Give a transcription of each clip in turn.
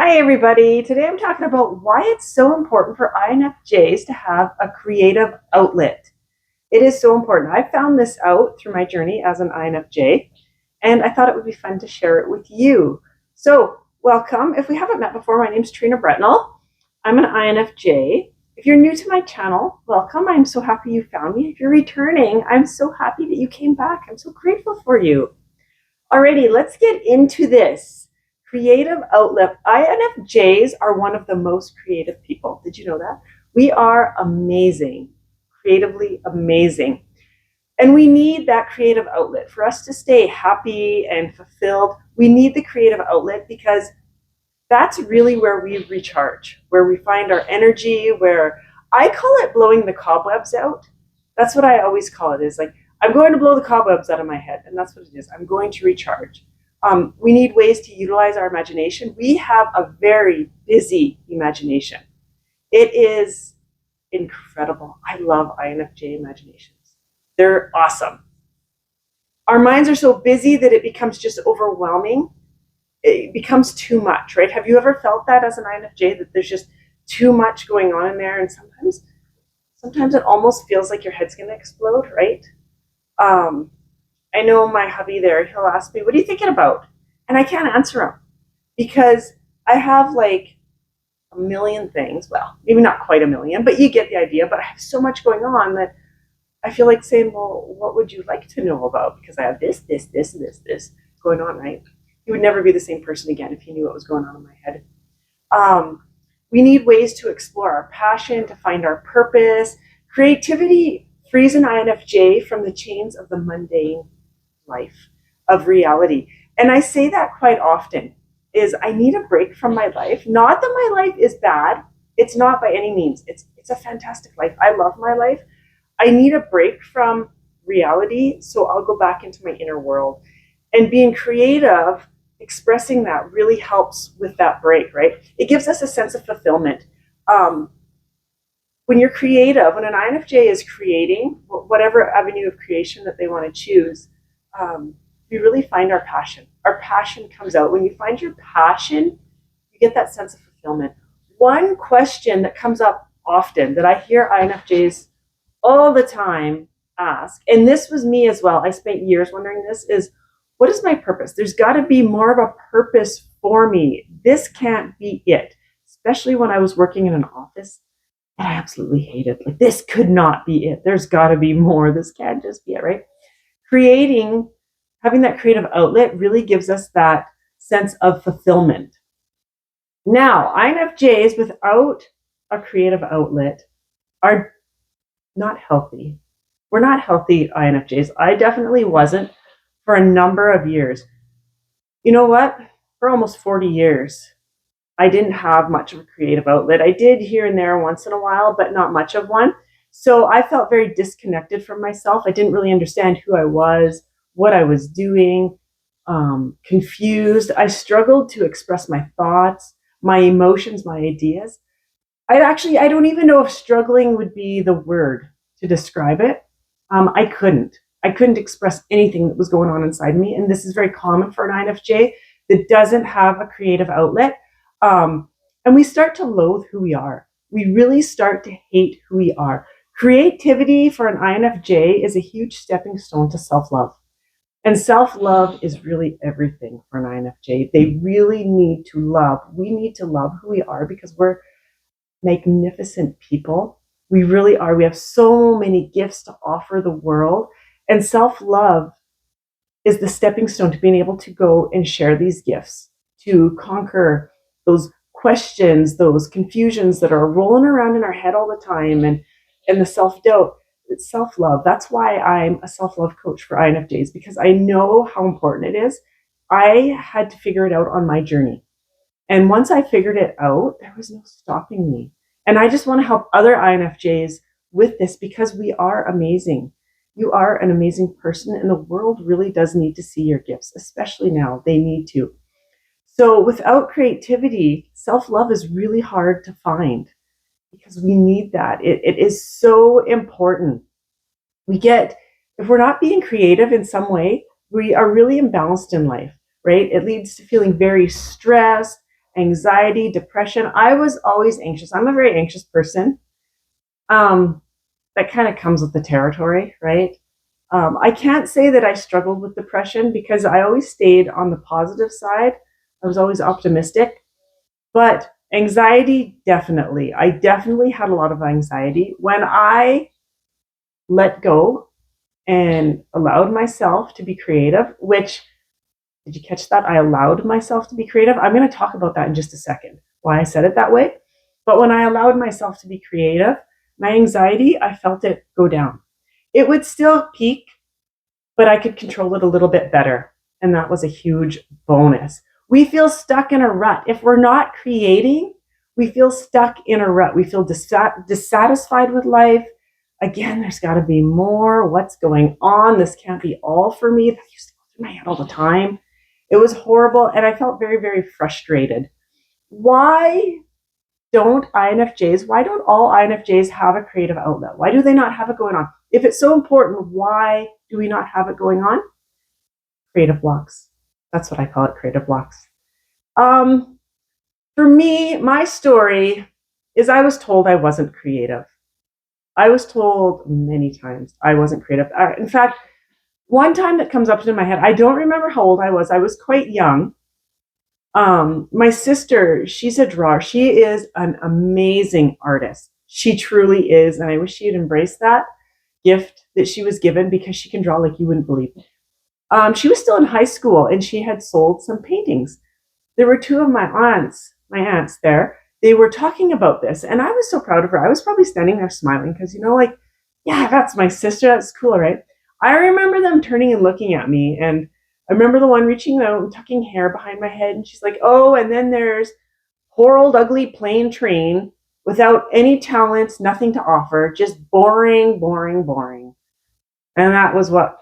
Hi, everybody. Today I'm talking about why it's so important for INFJs to have a creative outlet. It is so important. I found this out through my journey as an INFJ, and I thought it would be fun to share it with you. So, welcome. If we haven't met before, my name's Trina Bretnell. I'm an INFJ. If you're new to my channel, welcome. I'm so happy you found me. If you're returning, I'm so happy that you came back. I'm so grateful for you. Alrighty, let's get into this. Creative outlet. INFJs are one of the most creative people. Did you know that? We are amazing, creatively amazing. And we need that creative outlet. For us to stay happy and fulfilled, we need the creative outlet because that's really where we recharge, where we find our energy, where I call it blowing the cobwebs out. That's what I always call it, is like, I'm going to blow the cobwebs out of my head. And that's what it is. I'm going to recharge. We need ways to utilize our imagination. We have a very busy imagination. It is incredible. I love INFJ imaginations. They're awesome. Our minds are so busy that it becomes just overwhelming. It becomes too much, right? Have you ever felt that as an INFJ, that there's just too much going on in there, and sometimes it almost feels like your head's going to explode, right? I know my hubby there, he'll ask me, what are you thinking about? And I can't answer him because I have like a million things. Well, maybe not quite a million, but you get the idea. But I have so much going on that I feel like saying, well, what would you like to know about? Because I have this going on, right? You would never be the same person again if you knew what was going on in my head. We need ways to explore our passion, to find our purpose. Creativity frees an INFJ from the chains of the mundane life, of reality. And I say that quite often, is I need a break from my life. Not that my life is bad. It's not by any means. It's a fantastic life. I love my life. I need a break from reality, so I'll go back into my inner world. And being creative, expressing that really helps with that break, right? It gives us a sense of fulfillment. When you're creative, when an INFJ is creating, whatever avenue of creation that they want to choose, we really find our passion. Our passion comes out. When you find your passion, you get that sense of fulfillment. One question that comes up often that I hear INFJs all the time ask, and this was me as well, I spent years wondering this, is what is my purpose? There's got to be more of a purpose for me. This can't be it, especially when I was working in an office. And I absolutely hate it. Like, this could not be it. There's got to be more. This can't just be it, right? Having that creative outlet really gives us that sense of fulfillment. Now, INFJs without a creative outlet are not healthy. We're not healthy INFJs. I definitely wasn't for a number of years. You know what? For almost 40 years, I didn't have much of a creative outlet. I did here and there once in a while, but not much of one. So I felt very disconnected from myself. I didn't really understand who I was, what I was doing, confused. I struggled to express my thoughts, my emotions, my ideas. I don't even know if struggling would be the word to describe it. I couldn't express anything that was going on inside me. And this is very common for an INFJ that doesn't have a creative outlet. And we start to loathe who we are. We really start to hate who we are. Creativity for an INFJ is a huge stepping stone to self-love. And self-love is really everything for an INFJ. They really need to love. We need to love who we are because we're magnificent people. We really are. We have so many gifts to offer the world. And self-love is the stepping stone to being able to go and share these gifts, to conquer those questions, those confusions that are rolling around in our head all the time, and the self-doubt. It's self-love. That's why I'm a self-love coach for INFJs, because I know how important it is. I had to figure it out on my journey. And once I figured it out, there was no stopping me. And I just want to help other INFJs with this because we are amazing. You are an amazing person, and the world really does need to see your gifts, especially now. They need to. So without creativity, self-love is really hard to find because we need that. It is so important. If we're not being creative in some way, we are really imbalanced in life, right? It leads to feeling very stressed, anxiety, depression. I was always anxious. I'm a very anxious person. Um, that kind of comes with the territory, right? I can't say that I struggled with depression because I always stayed on the positive side. I was always optimistic. But anxiety, definitely. I definitely had a lot of anxiety. When I let go and allowed myself to be creative, which, did you catch that? I allowed myself to be creative. I'm going to talk about that in just a second, why I said it that way. But when I allowed myself to be creative, my anxiety, I felt it go down. It would still peak, but I could control it a little bit better. And that was a huge bonus. We feel stuck in a rut. If we're not creating, we feel stuck in a rut. We feel dissatisfied with life. Again, there's got to be more. What's going on? This can't be all for me. That used to go through my head all the time. It was horrible. And I felt very, very frustrated. Why why don't all INFJs have a creative outlet? Why do they not have it going on? If it's so important, why do we not have it going on? Creative blocks. That's what I call it, creative blocks. Um, for me, my story is I was told I wasn't creative. I was told many times I wasn't creative. In fact, one time that comes up into my head, I don't remember how old I was. I was quite young. My sister, she's a drawer. She is an amazing artist. She truly is. And I wish she had embraced that gift that she was given because she can draw like you wouldn't believe. She was still in high school and she had sold some paintings. There were two of my aunts there. They were talking about this and I was so proud of her. I was probably standing there smiling because, like, yeah, that's my sister. That's cool, right? I remember them turning and looking at me, and I remember the one reaching out and tucking hair behind my head, and she's like, oh, and then there's poor old ugly plain train without any talents, nothing to offer, just boring, boring, boring. And that was what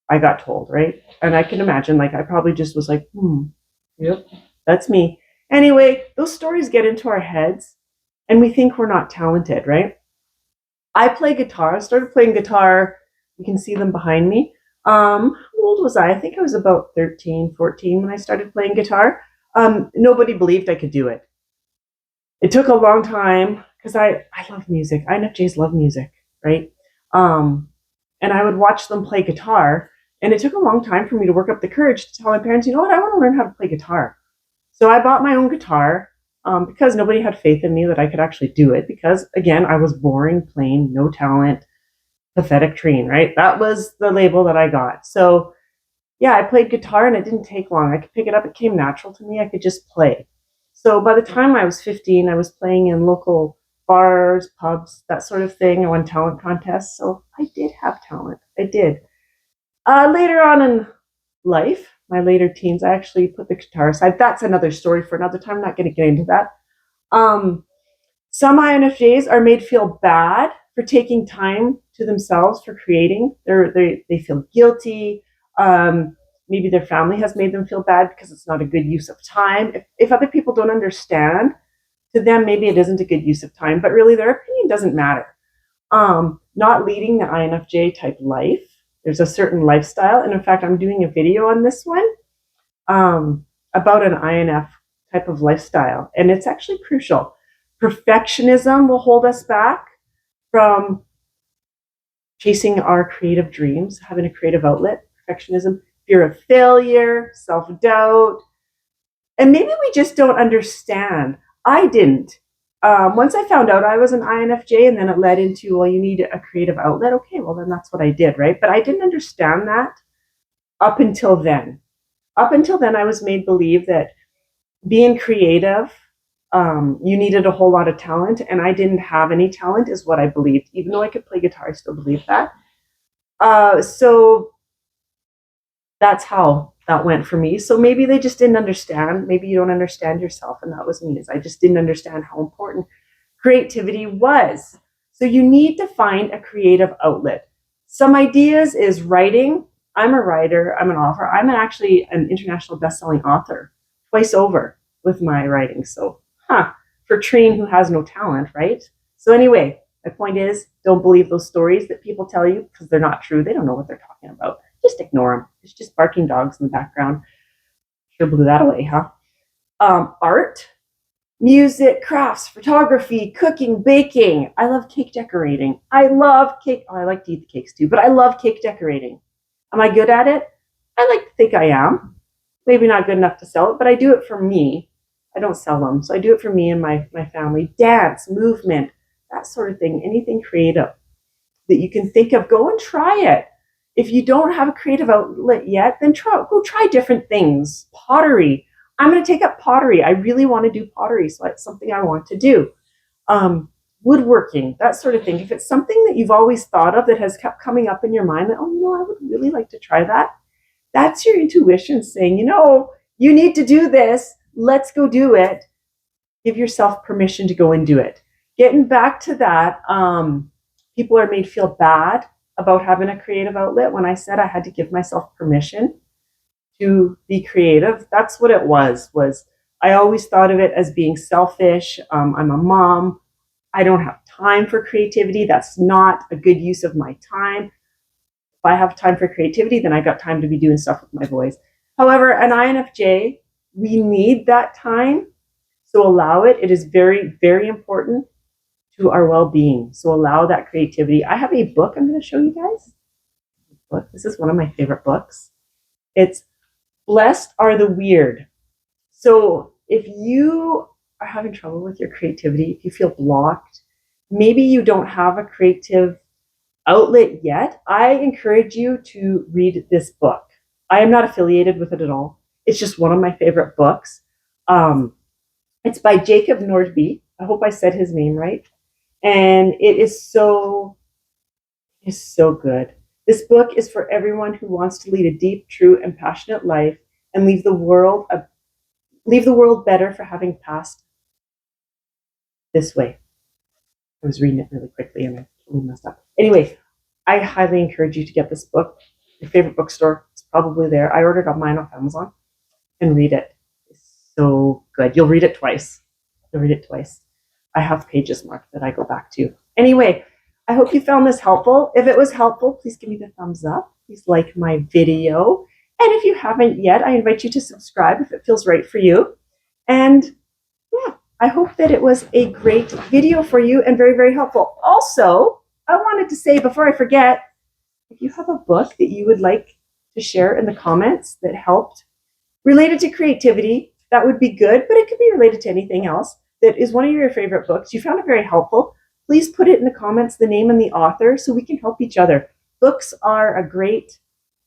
I got told, right? And I can imagine, like, I probably just was like, yep, that's me. Anyway, those stories get into our heads and we think we're not talented, right? I play guitar. I started playing guitar. You can see them behind me. How old was I? I think I was about 13, 14 when I started playing guitar. Nobody believed I could do it. It took a long time because I love music. INFJs love music, right? Um, and I would watch them play guitar. And it took a long time for me to work up the courage to tell my parents, you know what, I want to learn how to play guitar. So I bought my own guitar because nobody had faith in me that I could actually do it. Because again, I was boring, plain, no talent, pathetic tween, right? That was the label that I got. So yeah, I played guitar and it didn't take long. I could pick it up. It came natural to me. I could just play. So by the time I was 15, I was playing in local bars, pubs, that sort of thing. I won talent contests. So I did have talent. I did. Later on in life, my later teens, I actually put the guitar aside. That's another story for another time. I'm not going to get into that. Um, some INFJs are made feel bad for taking time to themselves for creating. They feel guilty. Maybe their family has made them feel bad because it's not a good use of time. If other people don't understand, to them, maybe it isn't a good use of time, but really their opinion doesn't matter. Not leading the INFJ type life. There's a certain lifestyle. And in fact, I'm doing a video on this one about an INF type of lifestyle. And it's actually crucial. Perfectionism will hold us back from chasing our creative dreams, having a creative outlet. Perfectionism, fear of failure, self-doubt. And maybe we just don't understand. I didn't. Once I found out I was an INFJ, and then it led into, well, you need a creative outlet. Okay, well, then that's what I did, right? But I didn't understand that up until then. Up until then, I was made believe that being creative, you needed a whole lot of talent, and I didn't have any talent, is what I believed. Even though I could play guitar, I still believed that. So that's how that went for me. So maybe they just didn't understand. Maybe you don't understand yourself, and that was me. Is I just didn't understand how important creativity was. So you need to find a creative outlet. Some ideas is writing. I'm a writer. I'm an author. Actually an international best-selling author twice over with my writing. So, for Treen who has no talent, right? So anyway, my point is, don't believe those stories that people tell you because they're not true. They don't know what they're talking about. Just ignore them. It's just barking dogs in the background. Sure blew that away, huh? art, music, crafts, photography, cooking, baking. I love cake decorating. I love cake. Oh, I like to eat the cakes too, but I love cake decorating. Am I good at it? I like to think I am. Maybe not good enough to sell it, but I do it for me. I don't sell them. So I do it for me and my family. Dance, movement, that sort of thing. Anything creative that you can think of, go and try it. If you don't have a creative outlet yet, then go try different things. Pottery. I'm going to take up pottery. I really want to do pottery, so it's something I want to do. Woodworking, that sort of thing. If it's something that you've always thought of that has kept coming up in your mind, that, I would really like to try that. That's your intuition saying, you need to do this. Let's go do it. Give yourself permission to go and do it. Getting back to that, people are made feel bad about having a creative outlet. When I said I had to give myself permission to be creative, that's what it was I always thought of it as being selfish. I'm a mom. I don't have time for creativity. That's not a good use of my time. If I have time for creativity, then I got time to be doing stuff with my boys. However, an INFJ, we need that time. So allow it. It is very, very important to our well-being. So allow that creativity. I have a book I'm going to show you guys. This is one of my favorite books. It's Blessed Are the Weird. So if you are having trouble with your creativity, if you feel blocked, maybe you don't have a creative outlet yet, I encourage you to read this book. I am not affiliated with it at all. It's just one of my favorite books. It's by Jacob Nordby. I hope I said his name right. And it is so good. This book is for everyone who wants to lead a deep, true, and passionate life and leave the world better for having passed this way. I was reading it really quickly and I totally messed up. Anyway, I highly encourage you to get this book. Your favorite bookstore, it's probably there. I ordered mine off Amazon, and read it. It's so good. You'll read it twice. I have pages marked that I go back to. Anyway, I hope you found this helpful. If it was helpful, please give me the thumbs up. Please like my video. And if you haven't yet, I invite you to subscribe if it feels right for you. And yeah, I hope that it was a great video for you and very, very helpful. Also, I wanted to say before I forget, if you have a book that you would like to share in the comments that helped related to creativity, that would be good, but it could be related to anything else that is one of your favorite books. You found it very helpful. Please put it in the comments, the name and the author, so we can help each other. Books are a great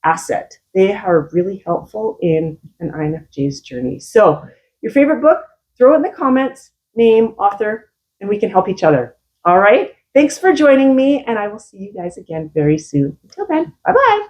asset. They are really helpful in an INFJ's journey. So your favorite book, throw it in the comments, name, author, and we can help each other. All right? Thanks for joining me, and I will see you guys again very soon. Until then, bye-bye.